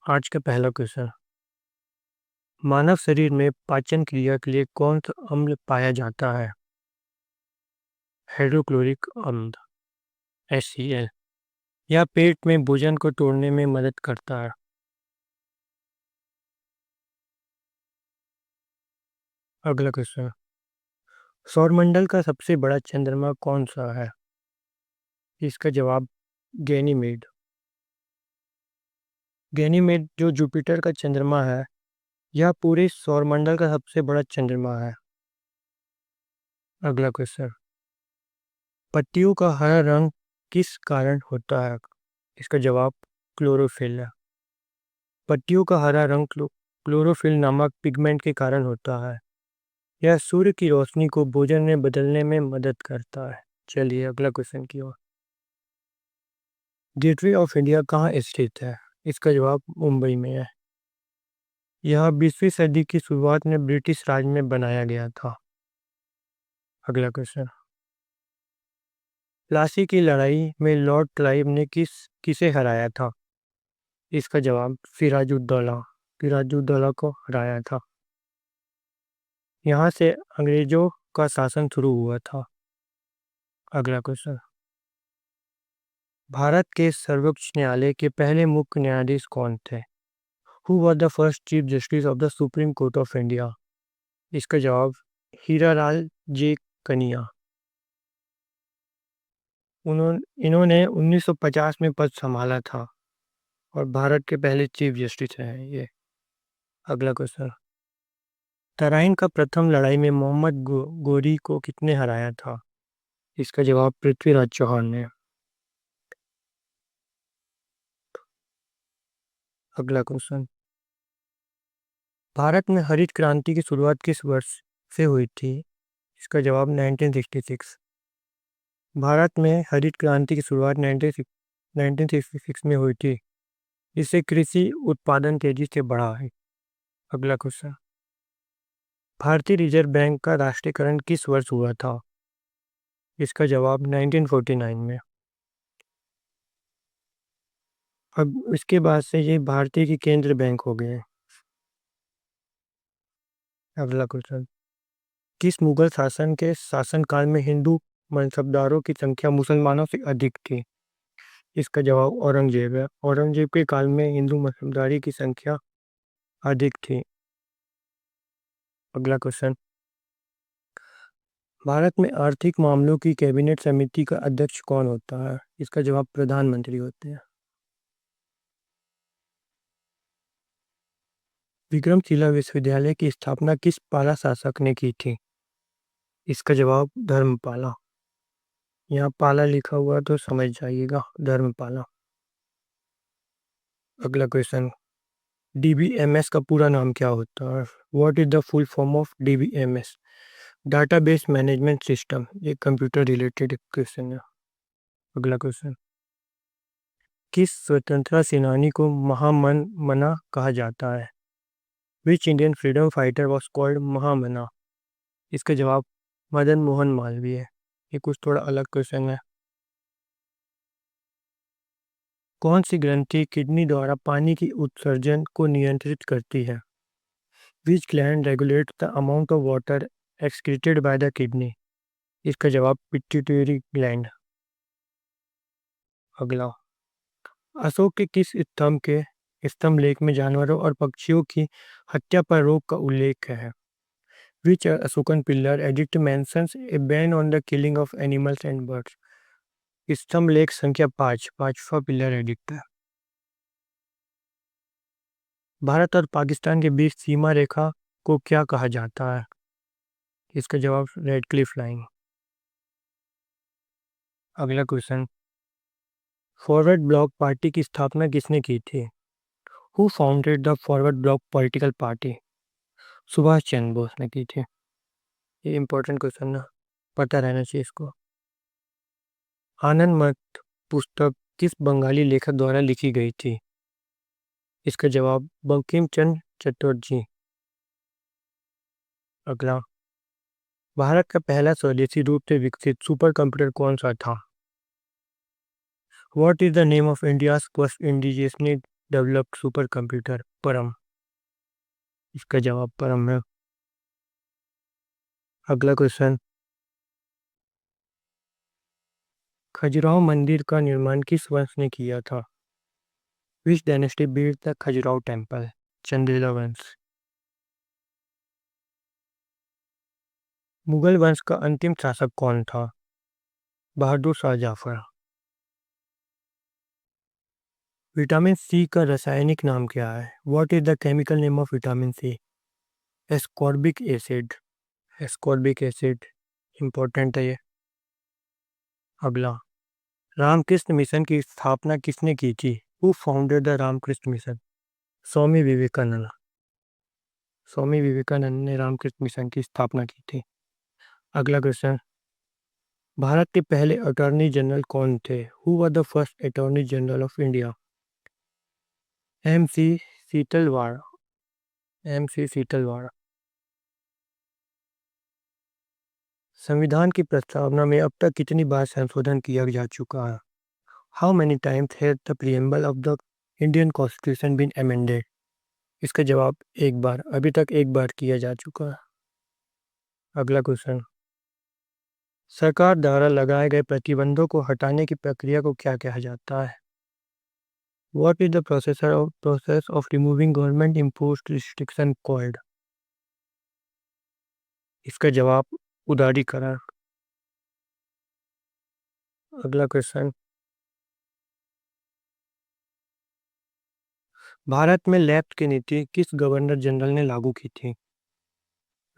आज का पहला क्वेश्चन। मानव शरीर में पाचन क्रिया के लिए कौन सा अम्ल पाया जाता है? हाइड्रोक्लोरिक अम्ल HCl। यह पेट में भोजन को तोड़ने में मदद करता है। अगला क्वेश्चन। सौरमंडल का सबसे बड़ा चंद्रमा कौन सा है? इसका जवाब गैनीमेड। गैनीमेड जो जुपिटर का चंद्रमा है, यह पूरे सौरमंडल का सबसे बड़ा चंद्रमा है। अगला क्वेश्चन। पत्तियों का हरा रंग किस कारण होता है? इसका जवाब क्लोरोफिल है। पत्तियों का हरा रंग क्लोरोफिल नामक पिगमेंट के कारण होता है। यह सूर्य की रोशनी को भोजन में बदलने में मदद करता है। चलिए अगला क्वेश्चन की ओर। गेटवे ऑफ इंडिया कहाँ स्थित है? इसका जवाब मुंबई में है। यह 20वीं सदी की शुरुआत में ब्रिटिश राज में बनाया गया था। अगला क्वेश्चन। प्लासी की लड़ाई में लॉर्ड क्लाइव ने किसे हराया था? इसका जवाब सिराजुद्दौला को हराया था। यहाँ से अंग्रेजों का शासन शुरू हुआ था। अगला क्वेश्चन। भारत के सर्वोच्च न्यायालय के पहले मुख्य न्यायाधीश कौन थे? Who was the first chief justice of the supreme court of India? इसका जवाब हीरालाल जे कनिया। इन्होंने 1950 में पद संभाला था और भारत के पहले चीफ जस्टिस हैं ये। अगला क्वेश्चन। तराइन का प्रथम लड़ाई में मोहम्मद गोरी को किसने हराया था? इसका जवाब पृथ्वीराज चौहान ने। अगला क्वेश्चन। भारत में हरित क्रांति की शुरुआत किस वर्ष से हुई थी? इसका जवाब 1966। भारत में हरित क्रांति की शुरुआत 1966 में हुई थी। इससे कृषि उत्पादन तेजी से बढ़ा है। अगला क्वेश्चन। भारतीय रिजर्व बैंक का राष्ट्रीयकरण किस वर्ष हुआ था? इसका जवाब 1949 में। अब इसके बाद से ये भारतीय की केंद्र बैंक हो गए। अगला क्वेश्चन। किस मुगल शासन के शासनकाल में हिंदू मनसबदारों की संख्या मुसलमानों से अधिक थी? इसका जवाब औरंगजेब है। औरंगजेब के काल में हिंदू मनसबदारी की संख्या अधिक थी। अगला क्वेश्चन। भारत में आर्थिक मामलों की कैबिनेट समिति का अध्यक्ष कौन होता है? इसका जवाब प्रधानमंत्री होते हैं। विक्रमशिला विश्वविद्यालय की स्थापना किस पाला शासक ने की थी? इसका जवाब धर्मपाला। यहाँ पाला लिखा हुआ तो समझ जाइएगा, धर्मपाला। अगला क्वेश्चन। DBMS का पूरा नाम क्या होता है? What is the full form of DBMS? Database management system. ये कंप्यूटर रिलेटेड क्वेश्चन है। अगला क्वेश्चन। किस स्वतंत्रता सेनानी को महामना कहा जाता है? Which Indian freedom fighter was called Mahamana? इसका जवाब मदन मोहन मालवीय है। ये कुछ थोड़ा अलग क्वेश्चन है। कौन सी ग्रंथि किडनी द्वारा पानी की उत्सर्जन को नियंत्रित करती है? विच gland regulate the amount of water excreted by the kidney? इसका जवाब पिट्यूटरी ग्लैंड। अगला। अशोक के किस स्तंभ लेख में जानवरों और पक्षियों की हत्या पर रोक का उल्लेख है? Which Ashokan pillar edict mentions a ban on the killing of animals and birds? स्तंभ लेख संख्या 5, पांचवा पिलर एडिक्ट है। भारत और पाकिस्तान के बीच सीमा रेखा को क्या कहा जाता है? इसका जवाब रेड क्लिफ लाइन। अगला क्वेश्चन। फॉरवर्ड ब्लॉक पार्टी की स्थापना किसने की थी? Who founded the forward bloc political party? Subhash Chandra Bose ने की थी। ये इंपॉर्टेंट क्वेश्चन है, पता रहना चाहिए इसको। आनंद मठ पुस्तक किस बंगाली लेखक द्वारा लिखी गई थी? इसका जवाब बंकिम चंद्र चटर्जी। अगला। भारत का पहला स्वदेशी रूप से विकसित सुपर कंप्यूटर कौन सा था? What is the name of India's first indigenous developed super computer? परम। इसका जवाब परम है। अगला क्वेश्चन, खजुराहो मंदिर का निर्माण किस वंश ने किया था? Which dynasty built the Khajuraho temple? Chandela वंश। मुगल वंश का अंतिम शासक कौन था? बहादुर शाह जाफर। विटामिन सी का रासायनिक नाम क्या है? What is the chemical name of vitamin C? Ascorbic acid. Ascorbic acid important है ये। अगला, रामकृष्ण मिशन की स्थापना किसने की थी? Who founded the Ramakrishna mission? Swami Vivekananda. Swami Vivekananda ने रामकृष्ण मिशन की स्थापना की थी। अगला क्वेश्चन, भारत के पहले अटॉर्नी जनरल कौन थे? Who were the first attorney general of India? M C Setalvad. M C Setalvad. संविधान की प्रस्तावना में अब तक कितनी बार संशोधन किया जा चुका है? How many times has the preamble of the Indian constitution been amended? इसका जवाब एक बार। अभी तक एक बार किया जा चुका है। अगला क्वेश्चन, सरकार द्वारा लगाए गए प्रतिबंधों को हटाने की प्रक्रिया को क्या कहा जाता है? What is the process of removing government imposed restriction called? इसका जवाब उदारीकरण। अगला क्वेश्चन, भारत में लैप्स की नीति किस गवर्नर जनरल ने लागू की थी?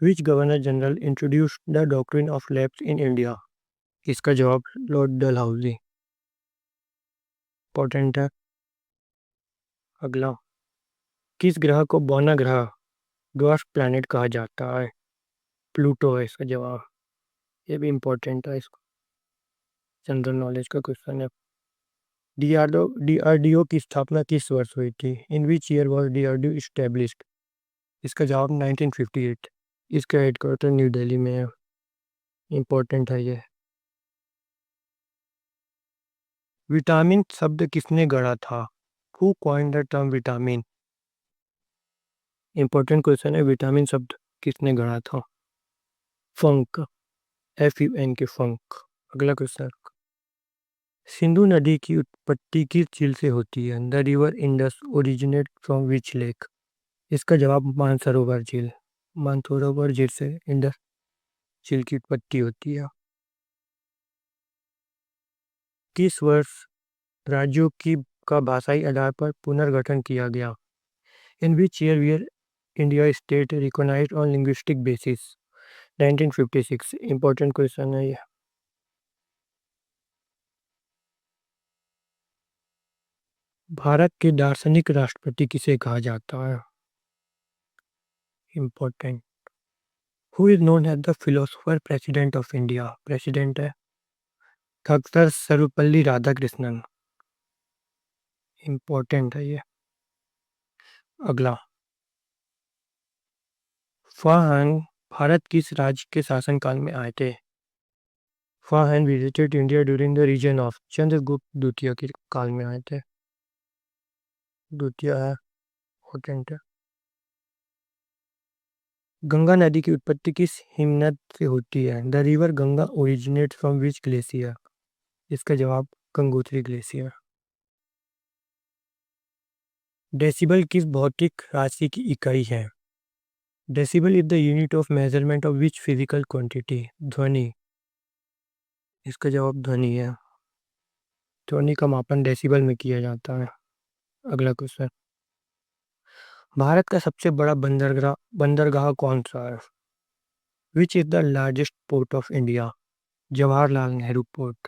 Which governor general introduced the doctrine of lapse in India? इसका जवाब लॉर्ड डलहौजी। इंपॉर्टेंट है। अगला, किस ग्रह को बौना ग्रह ड्वार्फ प्लैनेट कहा जाता है? प्लूटो है इसका जवाब। ये भी इंपॉर्टेंट है, इसको जनरल नॉलेज का क्वेश्चन है। डीआरडीओ की स्थापना किस वर्ष हुई थी? In which year was DRDO established? इसका जवाब 1958। इसका हेडक्वार्टर न्यू दिल्ली में है। इंपॉर्टेंट है ये। विटामिन शब्द किसने गढ़ा था? Who coined the term vitamin? Important question है, विटामिन शब्द किसने गढ़ा था? फंक। FUN के फंक। अगला क्वेश्चन, सिंधु नदी की उत्पत्ति किस झील से होती है? The river Indus originate from which lake? इसका जवाब मानसरोवर झील। मानसरोवर झील से इंडस झील की उत्पत्ति होती है। किस वर्ष राज्यों की का भाषाई आधार पर पुनर्गठन किया गया? In which year were India state recognised on linguistic basis? 1956। Important question है ये। भारत के दार्शनिक राष्ट्रपति किसे कहा जाता है? Important, who is known as the philosopher president of India? President है डॉक्टर सर्वपल्ली राधाकृष्णन। इंपॉर्टेंट है ये। अगला, फाहन भारत किस राज्य के शासनकाल में आए थे? Fahien visited India during the region of Chandragupta द्वितीय के काल में आए थे। द्वितीय है, इंपॉर्टेंट है। गंगा नदी की उत्पत्ति किस हिमनद से होती है? The river Ganga originate from which glacier? इसका जवाब गंगोत्री ग्लेशियर। डेसिबल किस भौतिक राशि की इकाई है? Decibel is the unit of measurement of which physical quantity? ध्वनि। इसका जवाब ध्वनि है। ध्वनि का मापन डेसिबल में किया जाता है। अगला क्वेश्चन, भारत का सबसे बड़ा बंदरगाह कौन सा है? Which is the largest port of India? Jawaharlal Nehru port.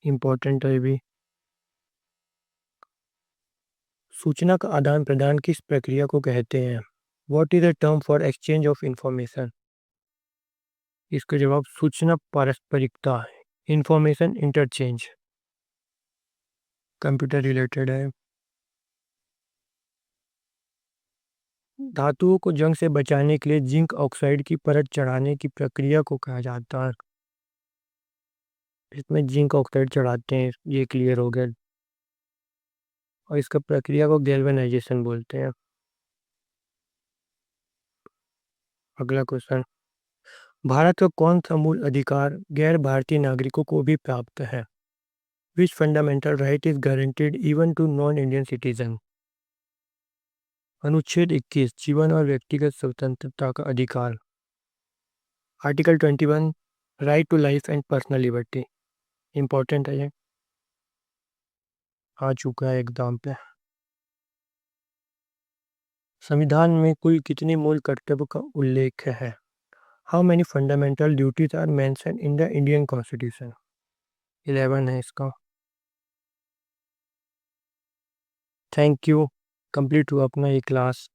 Important है भी। सूचना का आदान प्रदान किस प्रक्रिया को कहते हैं? What is the term for exchange of information? इसका जवाब सूचना पारस्परिकता है। Information interchange. कंप्यूटर रिलेटेड है। धातुओं को जंग से बचाने के लिए जिंक ऑक्साइड की परत चढ़ाने की प्रक्रिया को कहा जाता है? इसमें जिंक ऑक्साइड चढ़ाते हैं, ये क्लियर हो गया। और इसका प्रक्रिया को गैल्वेनाइजेशन बोलते हैं। अगला क्वेश्चन, भारत का कौन सा मूल अधिकार गैर भारतीय नागरिकों को भी प्राप्त है? Which fundamental right is guaranteed even to non Indian citizen? अनुच्छेद 21 जीवन और व्यक्तिगत स्वतंत्रता का अधिकार। Article 21 right to life and personal liberty. Important है ये, आ चुका है एग्जाम पे। संविधान में कुल कितने मूल कर्तव्य का उल्लेख है? How many fundamental duties are mention in the Indian constitution? 11 है इसका। Thank you. कंप्लीट हुआ अपना ये क्लास।